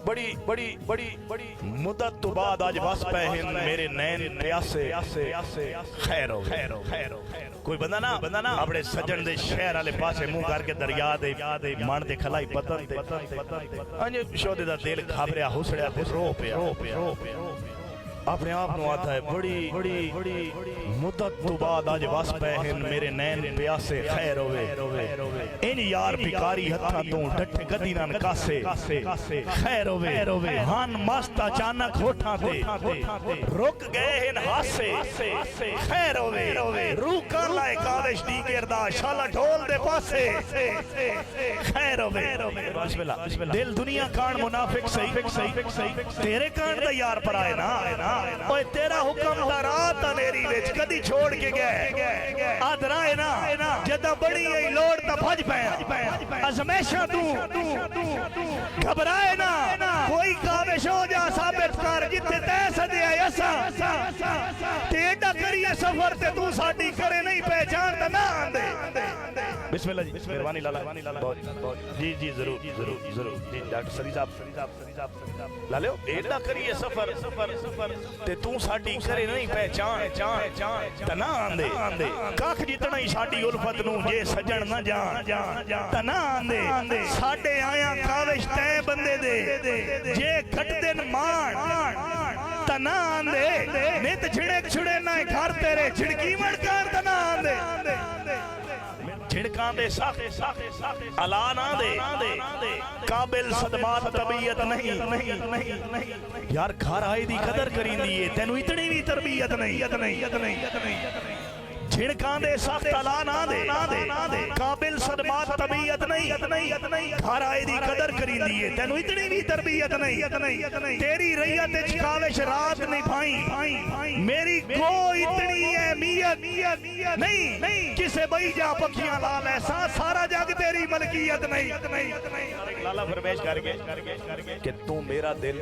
बड़ी बड़ी बड़ी बड़ी मुद्दत तो बाद आज वस पे हैं मेरे नैन प्यासे खैर हो खैर कोई बंदा ना अपने सज्जन दे शहर वाले पासे मुंह करके दरिया दे मन दे खलाई पतन ते अंज शोदे दा दिल घबरिया हुसड़िया ते रो पे अपने आप नु आता है बड़ी बड़ी बड़ी मुद्दत तो बाद आज वस पे हैं मेरे नैन प्यासे खैर होवे इन यार भिखारी हथा तो डटे गदी नान कासे खैर होवे हान मस्त अचानक होठा ते रुक गए इन हासे खैर होवे रूह कर लाए काविश दी गिरदा शाला ढोल दे पासे खैर होवे बिस्मिल्लाह दिल दुनिया कान मुनाफिक सही तेरे कान दा यार पर आए ना ओए तेरा हुक्म दा रात अनेरी विच कदी छोड़ के गए आदरा है ना जदा बड़ी है लोड़ ता भज पे अजमेशा तू घबराए ना कोई काविश हो जा साबित कर जिथे तय सदया ऐसा तेड़ा करिए सफर ते तू साडी करे नहीं पहचान ता ना आंदे बिस्मिल्लाह जी मेहरबानी लाला जी जी जरूर जी डॉक्टर सरी साहब ला लो एड़ा करिए सफर ते तू साडी करे नहीं पहचान तना आंदे कख जितना ही साडी उल्फत नु जे सजन ना जान तना आंदे साडे आया काविश तय बंदे दे जे घटदे न मान तना आंदे नित झिड़क छुड़े ना घर तेरे झिड़की मड़कार तना आंदे झिड़का दे साथे अला ना दे काबिल सदमात तबीयत नहीं यार घर आए दी कदर करींदी है तेनू इतनी भी तरबियत नहीं झिड़का दे साथ तला ना दे काबिल सदमात तबीयत नहीं घर आए दी कदर करींदी है तेनू इतनी भी तरबियत नहीं तेरी रैयत विच काविश रात नहीं भाई मेरी कोई इतनी अहमियत नहीं किसे बई जा पखियां लाल ऐसा सारा जग तेरी मलकियत नहीं लाला फरमाइश करके कि तू मेरा दिल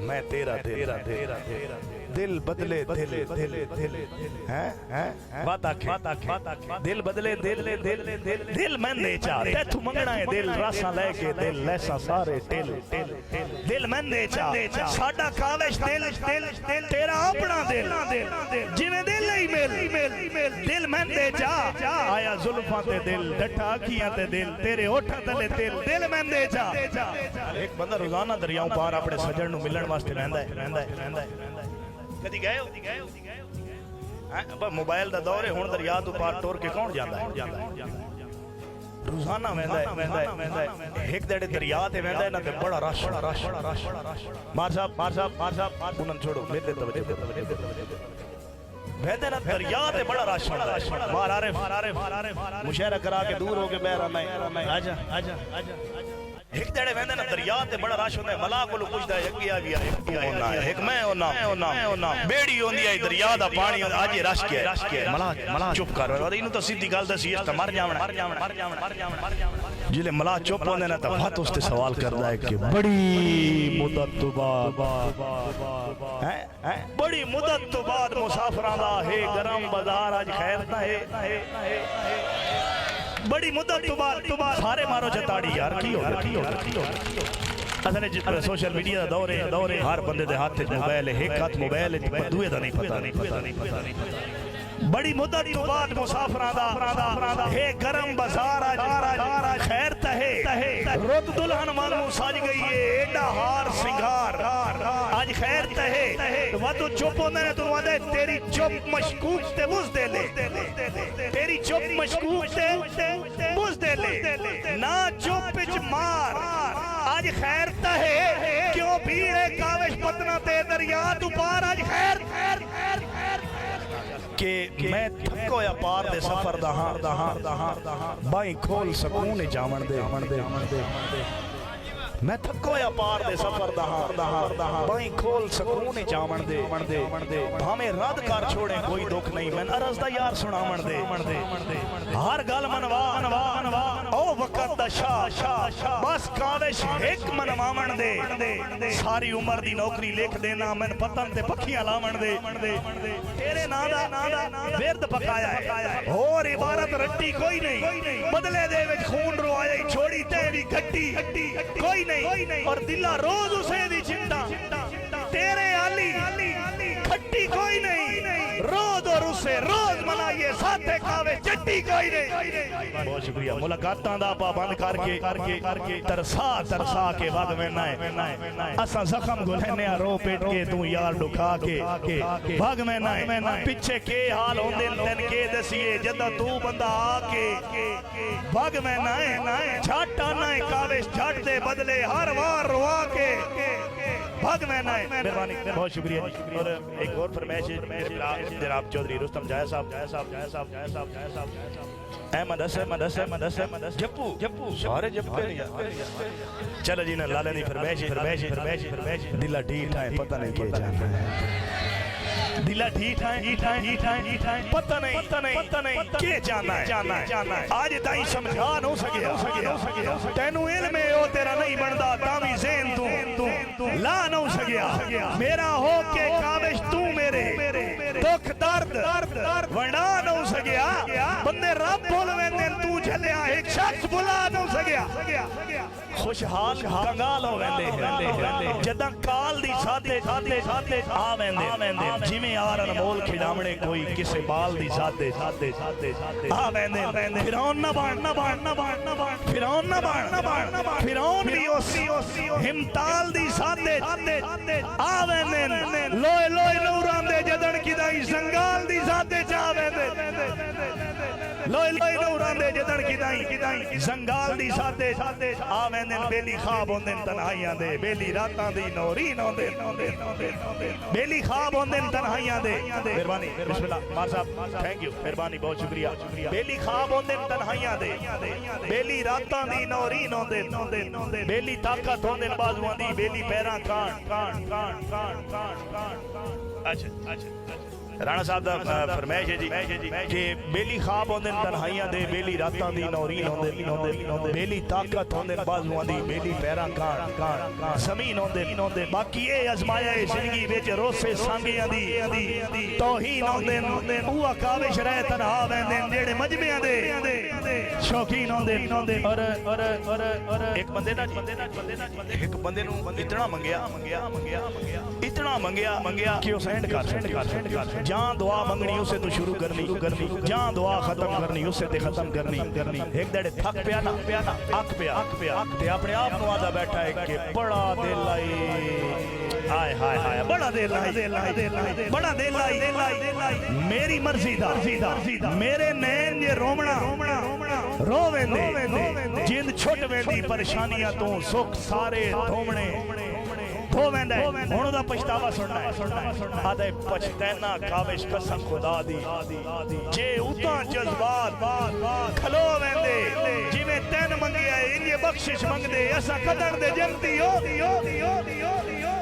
मैं तेरा दिल बदले दिल हैं बात आखे दिल बदले दिल मैंने चाह तू मंगना है दिल रासा लेके दिल लैसा सारे दिल मैंने चाह साडा काविश दिल तेरा अपना दिल जिवें दिल ही मेल दिल मैंने चाह आया जुल्फां ते दिल डठा अखियां ते दिल तेरे होठां तले दिल मैंने चाह एक बंदा रोजाना दरियाओं पार अपने सजन नु मिलन वास्ते रहंदा है कदी गए हो मोबाइल दा दौर है हुण दरिया तो पार टोर के कौन जांदा है रोजाना वेंदा है एक दड़े दरिया ते वेंदा है ना ते बड़ा रश मार साहब उन्हन छोड़ो मेरे तवज्जो वेंदा ना दरिया ते बड़ा रश मार आरे मुशायरा करा के दूर हो के बहरा मैं आजा एक दड़े वेंदे ना दरिया ते बड़ा रश होंदा है मला कोल पुछदा है अगे आ गया होना है एक मैं होना बेड़ी होंदी है दरिया दा पानी आज रश के मला चुप कर और इनु तो सीधी गल दसी इस मर जावण जिले मला चुप होंदे ना तो बात उसते सवाल करदा है कि बड़ी मुद्दत तो बाद है बड़ी मुद्दत तो बाद मुसाफिरां दा है गरम बाजार आज खैर दा है बड़ी मुद्दत तो बाद सारे मारो जताड़ी यार की हो असले जिस सोशल मीडिया दा दौर है हर बंदे दे हाथ च मोबाइल है एक हाथ मोबाइल है दूए दा नहीं पता बड़ी मुद्दत तो बाद मुसाफिरां दा है गरम बाजार आज खैर तहे रुत दुल्हन वांगू सज गई है एडा हार सिंगार आज खैर तहे वादो चुप होंदा है तो वादा तेरी चुप मशकूक ते बुझ दे ले तेरी चुप मशकूक ते बुझ दे ले ना चुप विच मार आज खैर तहे क्यों भीड़े काविश पतना ते दरिया तू पार आज खैर के मैं थकोया पार दे सफर दहां बाई खोल सकून जावण दे मैं थकोया पार दे सफर दहां बाई खोल सकून जावण दे भाਵੇਂ रद कर छोड़े कोई दुख नहीं मैं अरज दा यार सुनावण दे हर गल मनवा ओ वक्त दा शाह बस काविश एक मनवावण दे सारी उम्र दी नौकरी लिख देना मैन पतन ते पखियां लावण दे तेरे नां दा विरद पकाया है और इबारत रट्टी कोई नहीं बदले दे विच खून रुआया छोड़ी तेरी गड्डी कोई नहीं और दिला रोज उसे दी चिंता तेरे आली खट्टी कोई नहीं रोज और उसे रोज मनाइए साथे खावे चट्टी कोई नहीं। बहुत शुक्रिया मुलाकातां दा पाबंद करके तरसा के वग वेना है असा जख्म गुलहने रो पेट के तू यार दुखा के वग वेना है पीछे के हाल होंदे तन के दसिए जदा तू बंदा आके वग वेना है झट आना है काविश झट दे बदले हर वार रुआ के भाग मैना है मेहरबानी बहुत शुक्रिया और एक और फरमाइश जनाब चौधरी रुस्तम जाया साहब अहमद हसन जप्पू सारे जप्पे चलो जी ना लाले दी फरमाइश दिला ढीठ है पता नहीं क्या जाना है दिला ढीठ है पता नहीं के जाना है आज ताई समझा न हो सकिया तेनू इल्म है ओ तेरा नहीं बनदा तावी ज़हन तू ला न हो सकिया मेरा हो के काविश तू मेरे दुख दर्द वंडा न हो सकिया बंदे रब बोल वेंदे तू झलिया एक शख्स बुला न हो सकिया खुशहाल कंगाल हो वेंदे जदा काल दी साथे आ वेंदे जिवें यार अनमोल खिडावणे कोई किसे बाल दी साथे आ वेंदे फिरौन ना बन फिरौन भी ओसी हिमताल दी साथे आ वेंदे लोए नूरां दे जदन किदाई संगाल दी साथे चा वेंदे लोए नूरां दे जदन किदाई संगाल दी साथे आ वेंदे बेली ख्वाब होंदे तन्हाइयां दे बेली रातां दी नौरीन होंदे बेली ख्वाब होंदे तन्हाइयां दे मेहरबानी बिस्मिल्लाह मार साहब थैंक यू मेहरबानी बहुत शुक्रिया बेली ख्वाब होंदे तन्हाइयां दे बेली रातां दी नौरीन होंदे बेली ताकत होंदे बाजुआं दी बेली पैरां कान अच्छा राणा साहब दा फरमाइश है जी कि बेली ख्वाब होंदे तन्हाइयां दे बेली रातां दी नौरीन होंदे बेली ताकत होंदे बाजुआं दी बेली पैरां कान ज़मीन होंदे बाकी ये आजमाया है जिंदगी विच रोसे सांगियां दी तौहीन होंदे हुआ काविश रह तन्हा वेंदे जेड़े मजबियां दे शौकीन होंदे और एक बंदे नू इतना मंगया कि उस एंड कर जहां दुआ मंगनी उसे तो शुरू करनी जहां दुआ खत्म करनी उसे ते खत्म करनी एक दड़े थक पिया ना अक पिया ते अपने आप को आदा बैठा है कि बड़ा दिल लाई हाय बड़ा दिल लाई मेरी मर्जी दा मेरे नैन जे रोवना रोवेंदे जिंद छुट वेंदी परेशानियां तो सुख सारे धोवणे हुण पछतावा सुनना है आदे पछताना काविश कसम खुदा दी जे उता जज्बात खलो वेंदे जिवें तैन मंगिया इंजे बख्शिश मंगदे असा कदर दे जन्नती हो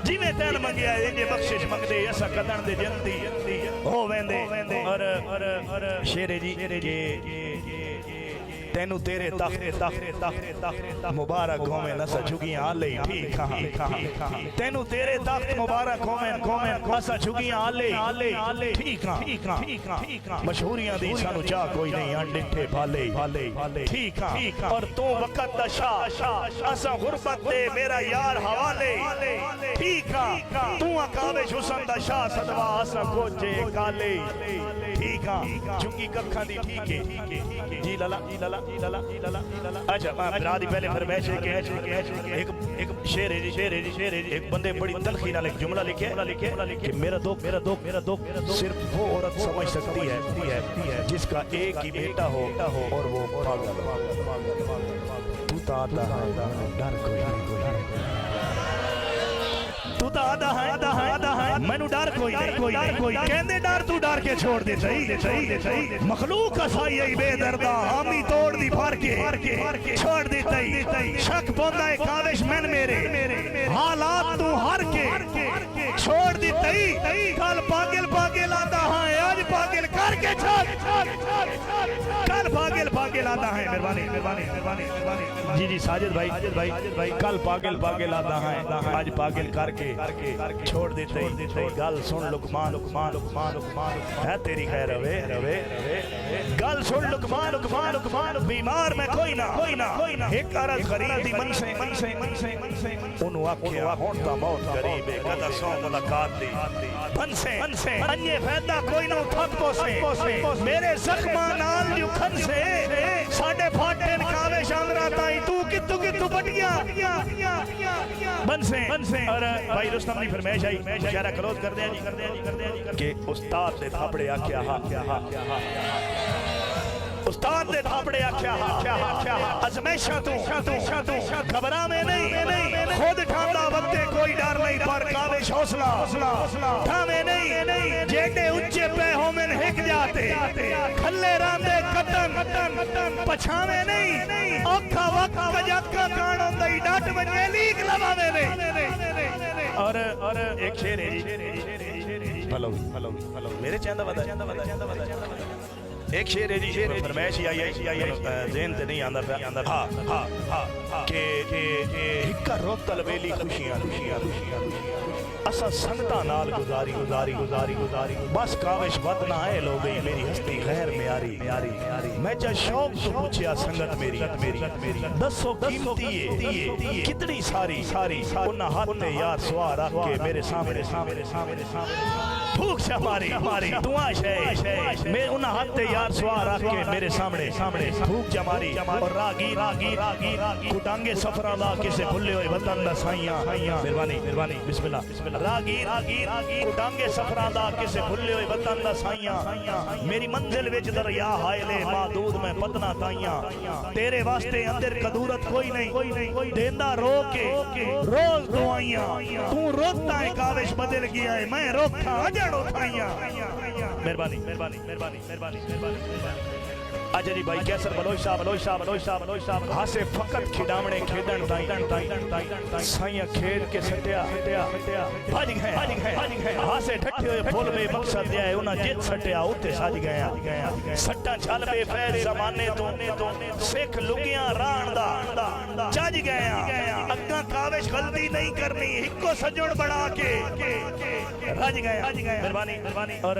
जिवें तैन मंगिया इंजे बख्शिश मंगदे असा कदर दे जन्नती हो वेंदे और शेरे जी तेनू तेरे तख्त मुबारक होवे नसा झुगियां आले ठीक तेनू तेरे तख्त मुबारक होवे नसा झुगियां आले ठीक मशहूरियां दी सानू चाह कोई नहीं अनडिठे भाले ठीक और तू वक्त दा शाह असा गुरबत दे मेरा यार हवाले ठीक तू काविश हुसन दा शाह सदवा असा कोचे काले ठीक झुगी कखा दी ठीक है जी लला अच्छा बिरादी पहले फरमाइश है कि एक शेर है जी एक बंदे बड़ी तलखी नाल एक जुमला लिखे कि मेरा दुख सिर्फ वो औरत समझ सकती है जिसका एक ही बेटा हो और वो पागल तू ताता है डर कोई तू तो आदा है मैनू डर कोई कहंदे डर तू डर के छोड़ दे सही मखलूक हसाई बेदर्दा हामी तोड़ दी फार के छोड़ दी शक पौंदा है काविश मैन मेरे हालात तू हर के छोड़ दी कल पागल आदा है आज पागल कर के छाक कल पागिल आता है मेहरबानी जी साजिद भाई कल पागिल आता है आज पागिल करके छोड़ देते गल सुन लुकमान है तेरी खैर रवे गल सुन लुकमान बीमार में कोई ना एक अरज खरीदी मन से उन आखिया हुण ता मौत करीब है कदा सौ मुलाकात दी मन से अन्य फायदा कोई ना थक पोसे मेरे जख्मा नाल जो खन से साडे फाटे कावे शांदरा ताई तू कितु बट गया मन से और भाई रुस्तम दी फरमाइश आई इशारा क्लोज कर दे जी कि उस्ताद दे थापड़े आख्या हा उस्ताद ने थापड़े आख्या अजमेशा तू घबरा में नहीं खुद ठांदा वक्ते कोई डर नहीं पर काविश हौसला ठामे नहीं जेडे ऊंचे पे हो में हिक जाते खल्ले रांदे कटन पछावे नहीं औखा वक्त वजक्का कानो दई डाट वजे लीक लवावे नहीं और एक शेर है जी हेलो मेरे चंदा वदा एक शेर है जी फरमाइश आई ज़हन ते नहीं आंदा हां के हिक्का रोतल वेली खुशियां असा संगता नाल गुजारी बस काविश बद ना है लो गई मेरी हस्ती खैर म्यारी मैं जा शौक तो पूछया संगत मेरी दसो कीमती है कितनी सारी उन्ना हाथ ते यार सवार रख के मेरे सामने भूख से हमारी दुआ शे मैं उन्ना हाथ ते यार सवार रख के मेरे सामने भूख जमारी और रागी कुटांगे सफरा दा किसे भुल्ले होए वतन दा साइयां मेहरबानी बिस्मिल्लाह रागी कुटांगे सफरा दा किसे भुल्ले होए वतन दा साइयां मेरी मंजिल विच दरिया हायले मादूद में पतना ताइयां तेरे वास्ते अंदर कदूरत कोई नहीं देंदा रो के रोज दुआइयां तू रोता है काविश बदल गया है मैं रोका अजड़ो थाइयां मेहरबानी अच्छा जी भाई कैसर बलोच साहब हासे फकत खिडावणे खेदन ताई साइया खेद के सटिया भज गए हासे ठट्ठे होए फुल बे मकसद दिया उना जित सटिया उते सज गया सट्टा छल बे फैर जमाने तो सिख लुगियां राण दा जज गया अग्गा काविश गलती नहीं करनी इको सजण बना के रज गया मेहरबानी और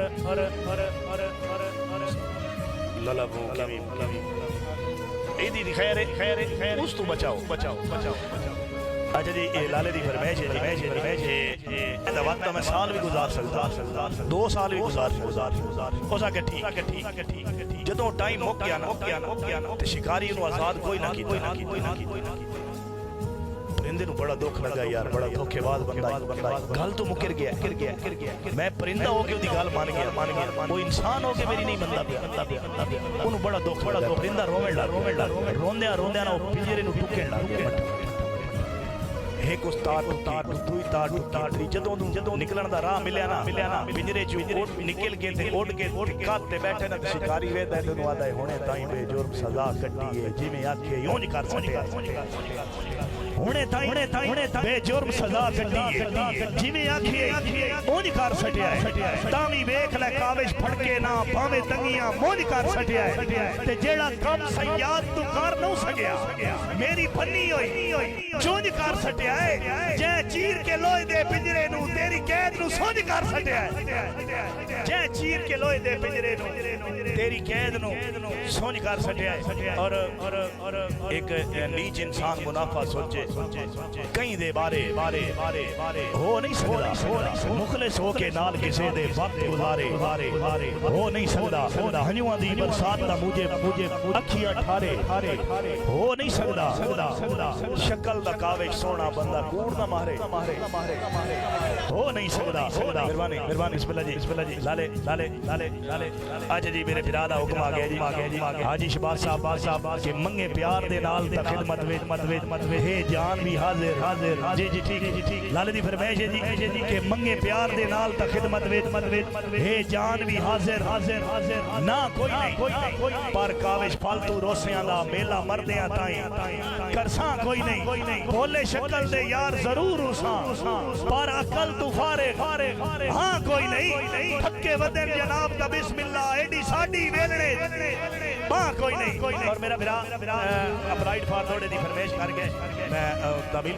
ललबो कमी एदी खैर उस तो बचाओ अच्छा जी ये लाले दी फरमाइश है एदा वक्त मैं साल भी गुजार सकता 2 साल भी गुजार हो सके ठीक जदों टाइम मुक गया ना ते शिकारी नु आजाद कोई ना की परिंदे नु बड़ा दुख लगा यार बड़ा धोखेबाज बंदा गल तो मुकर गया मैं परिंदा हो के उदी गल मान गया वो इंसान हो के मेरी नहीं बनदा पिया उनु बड़ा दुख परिंदा रोंदे ना पिंजरे नु टुकण लग एक उस्ताद दुई तार जदों निकलन दा राह मिलया ना पिंजरे चो निकल के ते उड़ के कात ते बैठे ना शिकारी वेदा तनु आदा होने ताई बेजुर्म सजा कट्टी है जिवें आखे यूं नहीं कर सकते होने ताई बेजुर्म सजा कट्टी है जिवें आखे ऊं नहीं कर सटिया है तावी वेख ले काविश फड़के ना भावे तंगियां मोज कर सटिया है ते जेड़ा काम सयाद तू कर न सकिया मेरी फन्नी होई चोंज कर सटिया जै चीर के लोहे दे पिंजरे नु तेरी कैद नु सोज कर सटिया जै चीर के लोहे दे पिंजरे नु तेरी कैद नु सोज कर सटिया और एक नीच इंसान मुनाफा सोचे कहीं दे बारे हो नहीं सकदा मुखलिस हो के नाल किसे दे वक्त गुजारे हो नहीं सकदा हंजुआं दी बरसात दा मुझे अखियां ठारे हो नहीं सकदा शक्ल दा काविश सोना बंदा कूड़ ना मारे हो नहीं सकदा मेहरबानी बिस्मिल्लाह जी लाले अच्छा जी मेरे फिरा दा हुक्म आ गया जी हाजी शबाज साहब के मंगे प्यार दे नाल ता खिदमत वे हे जान भी हाजिर जी ठीक लाले दी फरमाइश है जी के मंगे प्यार दे नाल ता खिदमत वे हे जान भी हाजिर ना कोई नहीं पर काविश फालतू रोसियां दा मेला मरदियां ताई करसा कोई नहीं बोले शक्ल दे यार जरूर उसा पर अकल तू फारे हाँ कोई नहीं थके वदन जनाब दा बिस्मिल्लाह एडी साडी वेलणे मां कोई नहीं और मेरा अपराइट फॉर थोड़े दी फरमाइश करके मैं तमील